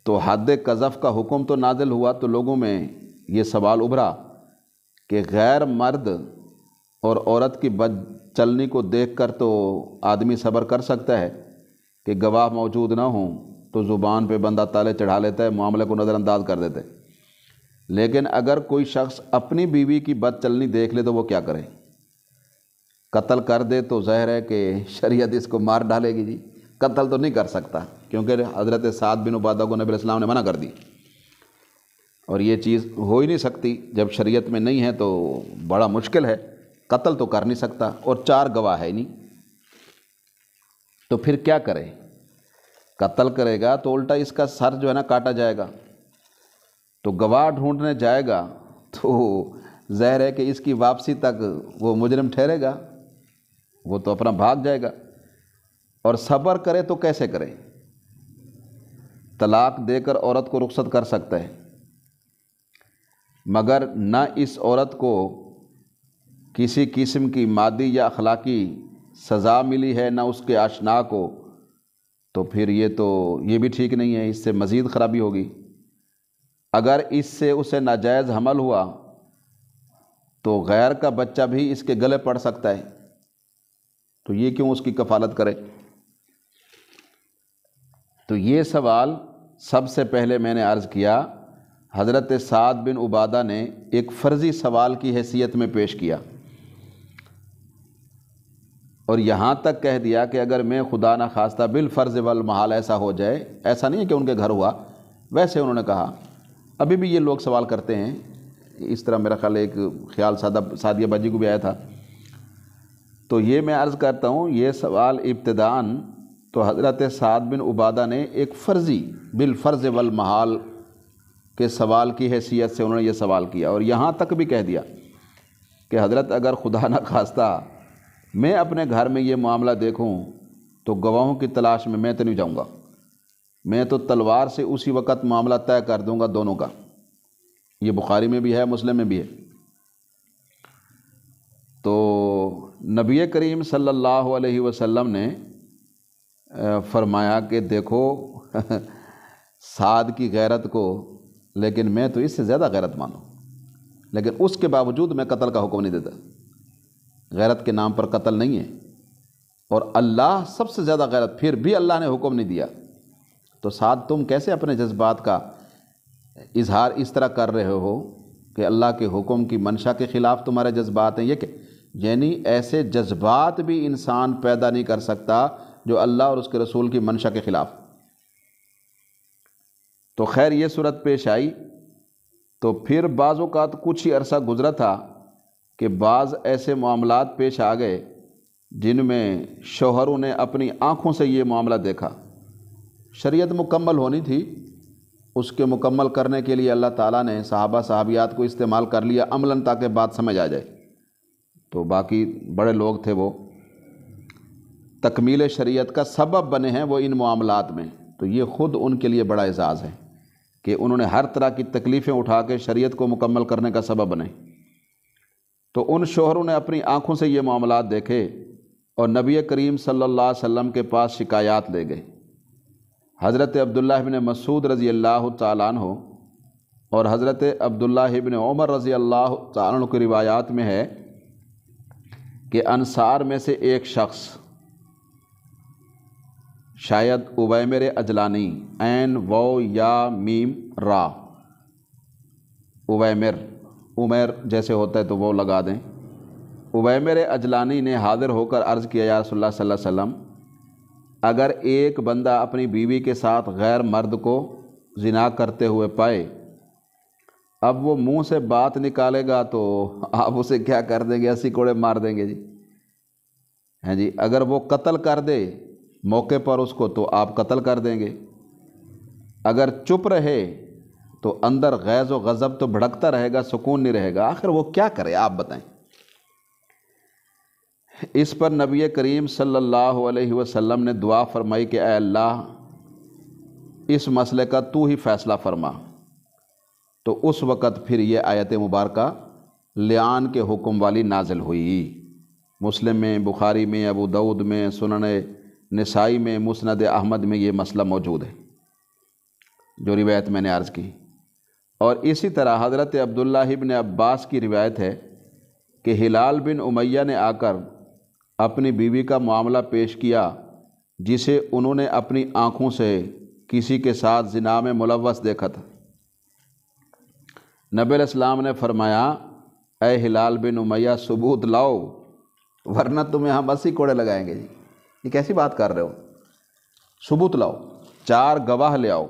تو حد قذف کا حکم تو نازل ہوا، تو لوگوں میں یہ سوال ابھرا کہ غیر مرد اور عورت کی بد چلنی کو دیکھ کر تو آدمی صبر کر سکتا ہے کہ گواہ موجود نہ ہوں تو زبان پہ بندہ تالے چڑھا لیتا ہے، معاملے کو نظر انداز کر دیتا ہے، لیکن اگر کوئی شخص اپنی بیوی کی بد چلنی دیکھ لے تو وہ کیا کرے؟ قتل کر دے تو ظاہر ہے کہ شریعت اس کو مار ڈالے گی جی۔ قتل تو نہیں کر سکتا کیونکہ حضرت سعد بن عبادہ کو نبی علیہ السلام نے منع کر دی، اور یہ چیز ہو ہی نہیں سکتی جب شریعت میں نہیں ہے، تو بڑا مشکل ہے، قتل تو کر نہیں سکتا، اور 4 گواہ ہے نہیں، تو پھر کیا کرے؟ قتل کرے گا تو الٹا اس کا سر جو ہے نا کاٹا جائے گا، تو گواہ ڈھونڈنے جائے گا تو ظاہر ہے کہ اس کی واپسی تک وہ مجرم ٹھہرے گا، وہ تو اپنا بھاگ جائے گا۔ اور صبر کرے تو کیسے کرے؟ طلاق دے کر عورت کو رخصت کر سکتا ہے، مگر نہ اس عورت کو کسی قسم کی مادی یا اخلاقی سزا ملی ہے، نہ اس کے آشنا کو، تو پھر یہ بھی ٹھیک نہیں ہے، اس سے مزید خرابی ہوگی۔ اگر اس سے اسے ناجائز حمل ہوا تو غیر کا بچہ بھی اس کے گلے پڑ سکتا ہے، تو یہ کیوں اس کی کفالت کرے؟ تو یہ سوال سب سے پہلے میں نے عرض کیا، حضرت سعد بن عبادہ نے ایک فرضی سوال کی حیثیت میں پیش کیا، اور یہاں تک کہہ دیا کہ اگر میں خدا نہ خواستہ بالفرض والمحال ایسا ہو جائے، ایسا نہیں ہے کہ ان کے گھر ہوا، ویسے انہوں نے کہا، ابھی بھی یہ لوگ سوال کرتے ہیں اس طرح، میرا خیال ایک خیال سعدیہ باجی کو بھی آیا تھا، تو یہ میں عرض کرتا ہوں، یہ سوال ابتداءً تو حضرت سعد بن عبادہ نے ایک فرضی بالفرض والمحال کے سوال کی حیثیت سے انہوں نے یہ سوال کیا، اور یہاں تک بھی کہہ دیا کہ حضرت اگر خدا نہ خواستہ میں اپنے گھر میں یہ معاملہ دیکھوں تو گواہوں کی تلاش میں تو نہیں جاؤں گا، میں تو تلوار سے اسی وقت معاملہ طے کر دوں گا دونوں کا۔ یہ بخاری میں بھی ہے، مسلم میں بھی ہے۔ تو نبی کریم صلی اللہ علیہ وسلم نے فرمایا کہ دیکھو سعد کی غیرت کو، لیکن میں تو اس سے زیادہ غیرت مانوں، لیکن اس کے باوجود میں قتل کا حکم نہیں دیتا، غیرت کے نام پر قتل نہیں ہے، اور اللہ سب سے زیادہ غیرت، پھر بھی اللہ نے حکم نہیں دیا، تو سعد تم کیسے اپنے جذبات کا اظہار اس طرح کر رہے ہو کہ اللہ کے حکم کی منشا کے خلاف تمہارے جذبات ہیں؟ یہ کہ یعنی ایسے جذبات بھی انسان پیدا نہیں کر سکتا جو اللہ اور اس کے رسول کی منشا کے خلاف۔ تو خیر یہ صورت پیش آئی، تو پھر بعض اوقات کچھ ہی عرصہ گزرا تھا کہ بعض ایسے معاملات پیش آ گئے جن میں شوہروں نے اپنی آنکھوں سے یہ معاملہ دیکھا، شریعت مکمل ہونی تھی، اس کے مکمل کرنے کے لیے اللہ تعالیٰ نے صحابہ صحابیات کو استعمال کر لیا عملاً تاکہ بات سمجھ آ جائے، تو باقی بڑے لوگ تھے وہ تکمیل شریعت کا سبب بنے ہیں وہ ان معاملات میں، تو یہ خود ان کے لیے بڑا اعزاز ہے کہ انہوں نے ہر طرح کی تکلیفیں اٹھا کے شریعت کو مکمل کرنے کا سبب بنے۔ تو ان شوہروں نے اپنی آنکھوں سے یہ معاملات دیکھے اور نبی کریم صلی اللہ علیہ وسلم کے پاس شکایات لے گئے۔ حضرت عبداللہ بن مسعود رضی اللہ تعالیٰ عنہ اور حضرت عبداللہ بن عمر رضی اللہ تعالیٰ عنہ کی روایات میں ہے کہ انصار میں سے ایک شخص، شاید عویمر اجلانی، عین واو یا میم را، عویمر، عمیر جیسے ہوتا ہے تو وہ لگا دیں، عویمر اجلانی نے حاضر ہو کر عرض کیا، یا رسول اللہ صلی اللہ علیہ وسلم، اگر ایک بندہ اپنی بیوی کے ساتھ غیر مرد کو زنا کرتے ہوئے پائے، اب وہ منہ سے بات نکالے گا تو آپ اسے کیا کر دیں گے؟ 80 کوڑے مار دیں گے جی، ہیں جی۔ اگر وہ قتل کر دے موقع پر اس کو تو آپ قتل کر دیں گے، اگر چپ رہے تو اندر غیظ و غضب تو بھڑکتا رہے گا، سکون نہیں رہے گا۔ آخر وہ کیا کرے آپ بتائیں؟ اس پر نبی کریم صلی اللہ علیہ وسلم نے دعا فرمائی کہ اے اللہ اس مسئلے کا تو ہی فیصلہ فرما۔ تو اس وقت پھر یہ آیت مبارکہ لعان کے حکم والی نازل ہوئی۔ مسلم میں، بخاری میں، ابو داؤد میں، سنن نسائی میں، مسند احمد میں یہ مسئلہ موجود ہے جو روایت میں نے عرض کی۔ اور اسی طرح حضرت عبداللہ ابن عباس کی روایت ہے کہ ہلال بن امیہ نے آ کر اپنی بیوی کا معاملہ پیش کیا جسے انہوں نے اپنی آنکھوں سے کسی کے ساتھ زنا میں ملوث دیکھا تھا۔ نبی علیہ السلام نے فرمایا اے ہلال بن امیہ ثبوت لاؤ ورنہ تمہیں ہم 80 کوڑے لگائیں گے۔ جی یہ کیسی بات کر رہے ہو؟ ثبوت لاؤ، 4 گواہ لے آؤ۔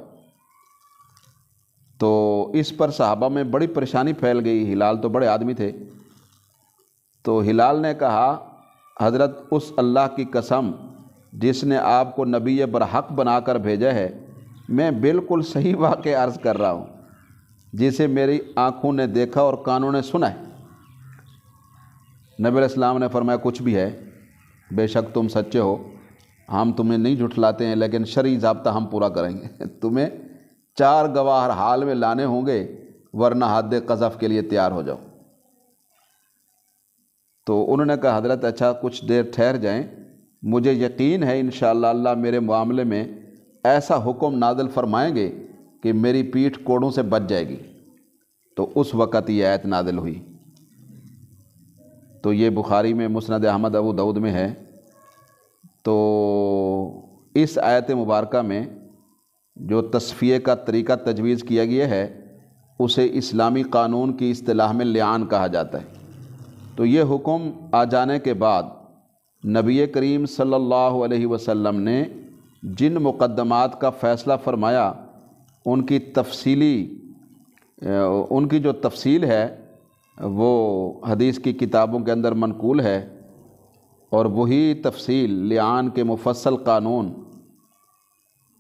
تو اس پر صحابہ میں بڑی پریشانی پھیل گئی، ہلال تو بڑے آدمی تھے۔ تو ہلال نے کہا حضرت اس اللہ کی قسم جس نے آپ کو نبی برحق بنا کر بھیجا ہے، میں بالکل صحیح واقعہ عرض کر رہا ہوں جسے میری آنکھوں نے دیکھا اور کانوں نے سنا ہے۔ نبی علیہ السلام نے فرمایا کچھ بھی ہے، بے شک تم سچے ہو، ہم تمہیں نہیں جھٹلاتے ہیں، لیکن شرعی ضابطہ ہم پورا کریں گے۔ تمہیں 4 گواہ ہر حال میں لانے ہوں گے ورنہ حد قذف کے لیے تیار ہو جاؤ۔ تو انہوں نے کہا حضرت اچھا کچھ دیر ٹھہر جائیں، مجھے یقین ہے انشاءاللہ اللہ میرے معاملے میں ایسا حکم نازل فرمائیں گے کہ میری پیٹھ کوڑوں سے بچ جائے گی۔ تو اس وقت یہ آیت نازل ہوئی۔ تو یہ بخاری میں، مسند احمد، ابو داؤد میں ہے۔ تو اس آیت مبارکہ میں جو تصفیے کا طریقہ تجویز کیا گیا ہے اسے اسلامی قانون کی اصطلاح میں لعان کہا جاتا ہے۔ تو یہ حکم آ جانے کے بعد نبی کریم صلی اللہ علیہ وسلم نے جن مقدمات کا فیصلہ فرمایا ان کی جو تفصیل ہے وہ حدیث کی کتابوں کے اندر منقول ہے، اور وہی تفصیل لعان کے مفصل قانون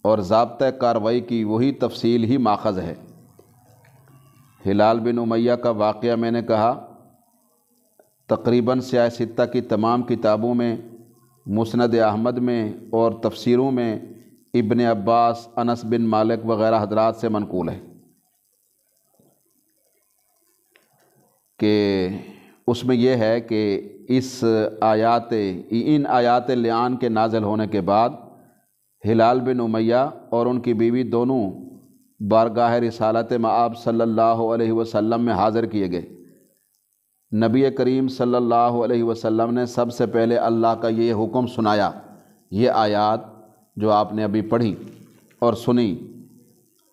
اور ضابطۂ کارروائی کی وہی تفصیل ہی ماخذ ہے۔ ہلال بن امیہ کا واقعہ میں نے کہا تقریباً سیاہ ستہ کی تمام کتابوں میں، مسند احمد میں اور تفسیروں میں ابن عباس، انس بن مالک وغیرہ حضرات سے منقول ہے کہ اس میں یہ ہے کہ ان آیات لعان کے نازل ہونے کے بعد ہلال بن امیہ اور ان کی بیوی دونوں بارگاہ رسالت مآب صلی اللہ علیہ وسلم میں حاضر کیے گئے۔ نبی کریم صلی اللہ علیہ وسلم نے سب سے پہلے اللہ کا یہ حکم سنایا، یہ آیات جو آپ نے ابھی پڑھی اور سنی،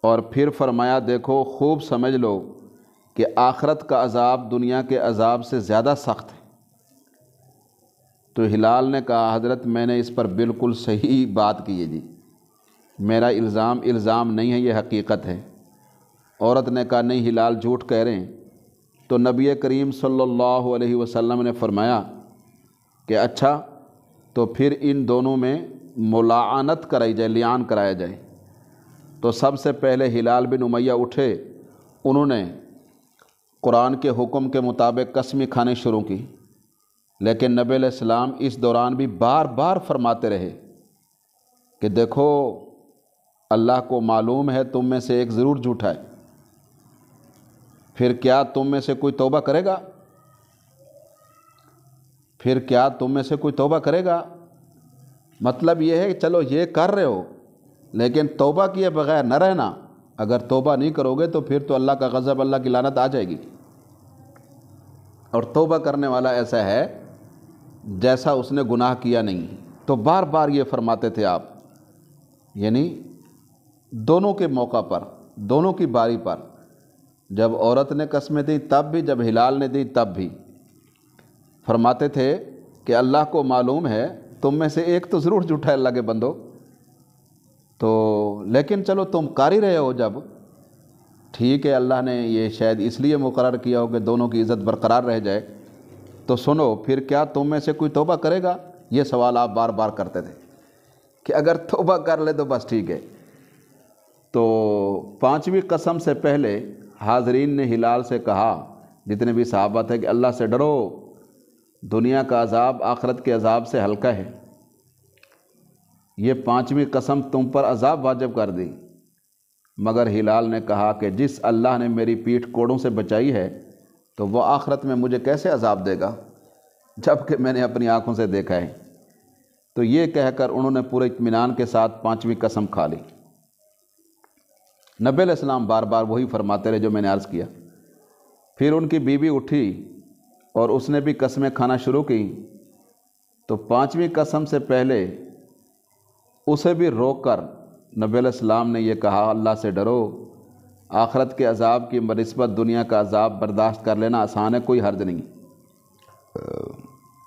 اور پھر فرمایا دیکھو خوب سمجھ لو کہ آخرت کا عذاب دنیا کے عذاب سے زیادہ سخت ہے۔ تو ہلال نے کہا حضرت میں نے اس پر بالکل صحیح بات کی ہے جی، میرا الزام نہیں ہے، یہ حقیقت ہے۔ عورت نے کہا نہیں ہلال جھوٹ کہہ رہے ہیں۔ تو نبی کریم صلی اللہ علیہ وسلم نے فرمایا کہ اچھا تو پھر ان دونوں میں ملاعنت کرائی جائے، لعان کرایا جائے۔ تو سب سے پہلے ہلال بن امیہ اٹھے، انہوں نے قرآن کے حکم کے مطابق قسمیں کھانی شروع کی، لیکن نبی علیہ السلام اس دوران بھی بار بار فرماتے رہے کہ دیکھو اللہ کو معلوم ہے تم میں سے ایک ضرور جھوٹا ہے، پھر کیا تم میں سے کوئی توبہ کرے گا؟ مطلب یہ ہے کہ چلو یہ کر رہے ہو لیکن توبہ کیے بغیر نہ رہنا، اگر توبہ نہیں کرو گے تو پھر تو اللہ کا غضب، اللہ کی لعنت آ جائے گی۔ اور توبہ کرنے والا ایسا ہے جیسا اس نے گناہ کیا نہیں۔ تو بار بار یہ فرماتے تھے آپ، یعنی دونوں کے موقع پر، دونوں کی باری پر، جب عورت نے قسمیں دیں تب بھی، جب ہلال نے دی تب بھی فرماتے تھے کہ اللہ کو معلوم ہے تم میں سے ایک تو ضرور جھوٹا ہے اللہ کے بندو، تو لیکن چلو تم کر ہی رہے ہو جب، ٹھیک ہے اللہ نے یہ شاید اس لیے مقرر کیا ہو کہ دونوں کی عزت برقرار رہ جائے، تو سنو پھر کیا تم میں سے کوئی توبہ کرے گا؟ یہ سوال آپ بار بار کرتے تھے کہ اگر توبہ کر لے تو بس ٹھیک ہے۔ تو پانچویں قسم سے پہلے حاضرین نے ہلال سے کہا، جتنے بھی صحابہ تھے، کہ اللہ سے ڈرو، دنیا کا عذاب آخرت کے عذاب سے ہلکا ہے۔ یہ پانچویں قسم تم پر عذاب واجب کر دی، مگر ہلال نے کہا کہ جس اللہ نے میری پیٹھ کوڑوں سے بچائی ہے تو وہ آخرت میں مجھے کیسے عذاب دے گا جب کہ میں نے اپنی آنکھوں سے دیکھا ہے۔ تو یہ کہہ کر انہوں نے پورے اطمینان کے ساتھ پانچویں قسم کھا لی۔ نبی علیہ السلام بار بار وہی فرماتے رہے جو میں نے عرض کیا۔ پھر ان کی بیوی اٹھی اور اس نے بھی قسمیں کھانا شروع کی، تو پانچویں قسم سے پہلے اسے بھی روک کر نبی علیہ السلام نے یہ کہا، اللہ سے ڈرو، آخرت کے عذاب کی بنسبت دنیا کا عذاب برداشت کر لینا آسان ہے، کوئی حرج نہیں۔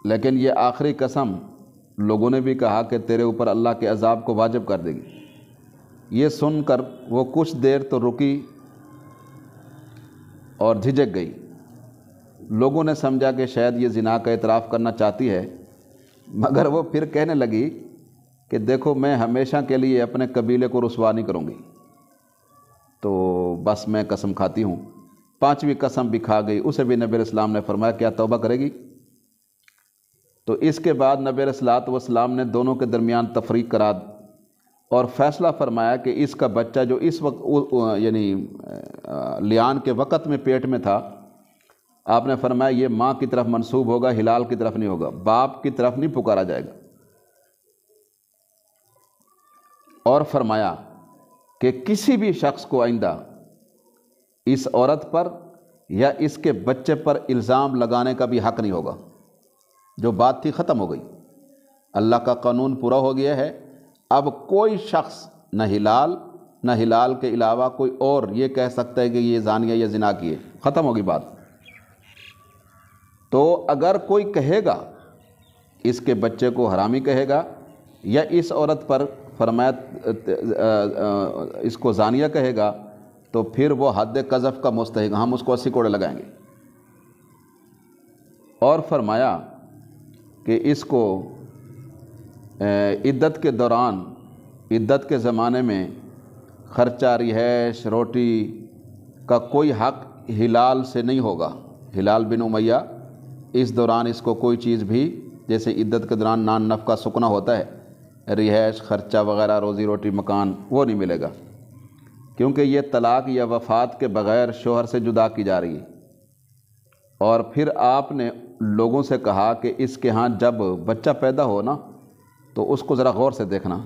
لیکن یہ آخری قسم لوگوں نے بھی کہا کہ تیرے اوپر اللہ کے عذاب کو واجب کر دے گی۔ یہ سن کر وہ کچھ دیر تو رکی اور جھجک گئی۔ لوگوں نے سمجھا کہ شاید یہ زنا کا اعتراف کرنا چاہتی ہے، مگر وہ پھر کہنے لگی کہ دیکھو میں ہمیشہ کے لیے اپنے قبیلے کو رسوا نہیں کروں گی، تو بس میں قسم کھاتی ہوں۔ پانچویں قسم بھی کھا گئی۔ اسے بھی نبی علیہ السلام نے فرمایا کیا توبہ کرے گی؟ تو اس کے بعد نبی علیہ السلام نے دونوں کے درمیان تفریق کرا اور فیصلہ فرمایا کہ اس کا بچہ جو اس وقت یعنی لیان کے وقت میں پیٹ میں تھا، آپ نے فرمایا یہ ماں کی طرف منسوب ہوگا، ہلال کی طرف نہیں ہوگا، باپ کی طرف نہیں پکارا جائے گا۔ اور فرمایا کہ کسی بھی شخص کو آئندہ اس عورت پر یا اس کے بچے پر الزام لگانے کا بھی حق نہیں ہوگا۔ جو بات تھی ختم ہو گئی، اللہ کا قانون پورا ہو گیا ہے۔ اب کوئی شخص نہ ہلال کے علاوہ کوئی اور یہ کہہ سکتا ہے کہ یہ زانیہ یا زنا کی ہے، ختم ہوگی بات۔ تو اگر کوئی کہے گا اس کے بچے کو حرامی کہے گا یا اس عورت پر فرمایا اس کو زانیہ کہے گا، تو پھر وہ حد قذف کا مستحق، ہم اس کو 80 کوڑے لگائیں گے۔ اور فرمایا کہ اس کو عدت کے دوران، عدت کے زمانے میں خرچہ، رہائش، روٹی کا کوئی حق ہلال سے نہیں ہوگا۔ ہلال بن امیہ اس دوران اس کو کوئی چیز بھی، جیسے عدت کے دوران نان نفقہ سکنا ہوتا ہے، رہائش، خرچہ وغیرہ، روزی روٹی، مکان، وہ نہیں ملے گا، کیونکہ یہ طلاق یا وفات کے بغیر شوہر سے جدا کی جا رہی ہے۔ اور پھر آپ نے لوگوں سے کہا کہ اس کے ہاں جب بچہ پیدا ہو نا تو اس کو ذرا غور سے دیکھنا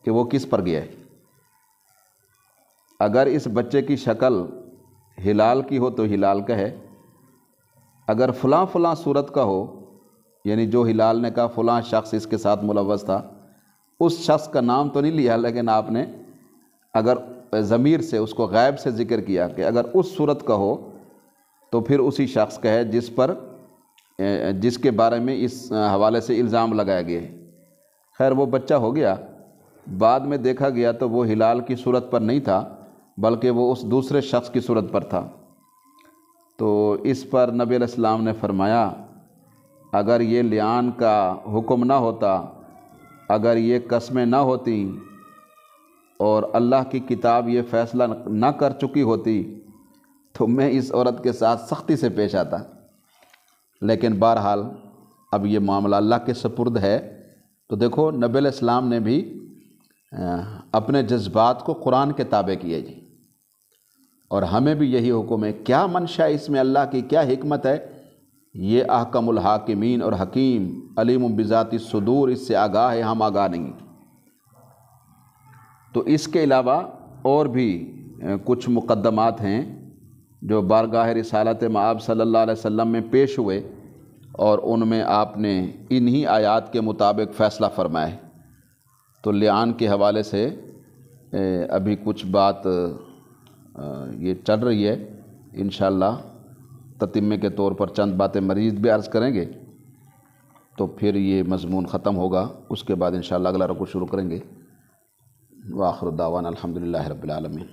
کہ وہ کس پر گیا ہے۔ اگر اس بچے کی شکل ہلال کی ہو تو ہلال کا ہے، اگر فلاں فلاں صورت کا ہو، یعنی جو ہلال نے کہا فلاں شخص اس کے ساتھ ملوث تھا، اس شخص کا نام تو نہیں لیا، لیکن آپ نے اگر ضمیر سے اس کو غیب سے ذکر کیا کہ اگر اس صورت کا ہو تو پھر اسی شخص کا ہے جس کے بارے میں اس حوالے سے الزام لگایا گیا ہے۔ خیر وہ بچہ ہو گیا، بعد میں دیکھا گیا تو وہ ہلال کی صورت پر نہیں تھا، بلکہ وہ اس دوسرے شخص کی صورت پر تھا۔ تو اس پر نبی علیہ السلام نے فرمایا اگر یہ لیان کا حکم نہ ہوتا، اگر یہ قسمیں نہ ہوتی اور اللہ کی کتاب یہ فیصلہ نہ کر چکی ہوتی تو میں اس عورت کے ساتھ سختی سے پیش آتا۔ لیکن بہرحال اب یہ معاملہ اللہ کے سپرد ہے۔ تو دیکھو نبی علیہ السلام نے بھی اپنے جذبات کو قرآن کے تابع کیا جی، اور ہمیں بھی یہی حکم ہے۔ کیا منشا اس میں اللہ کی، کیا حکمت ہے؟ یہ احکم الحاکمین اور حکیم علیم بذات الصدور، اس سے آگاہ ہے، ہم آگاہ نہیں۔ تو اس کے علاوہ اور بھی کچھ مقدمات ہیں جو بارگاہ رسالت مآب صلی اللہ علیہ وسلم میں پیش ہوئے، اور ان میں آپ نے انہی آیات کے مطابق فیصلہ فرمایا ہے۔ تو لیان کے حوالے سے ابھی کچھ بات یہ چل رہی ہے، انشاءاللہ تتمے کے طور پر چند باتیں مزید بھی عرض کریں گے، تو پھر یہ مضمون ختم ہوگا۔ اس کے بعد انشاءاللہ اگلا رکوع شروع کریں گے۔ وآخر دعوانا الحمدللہ رب العالمین۔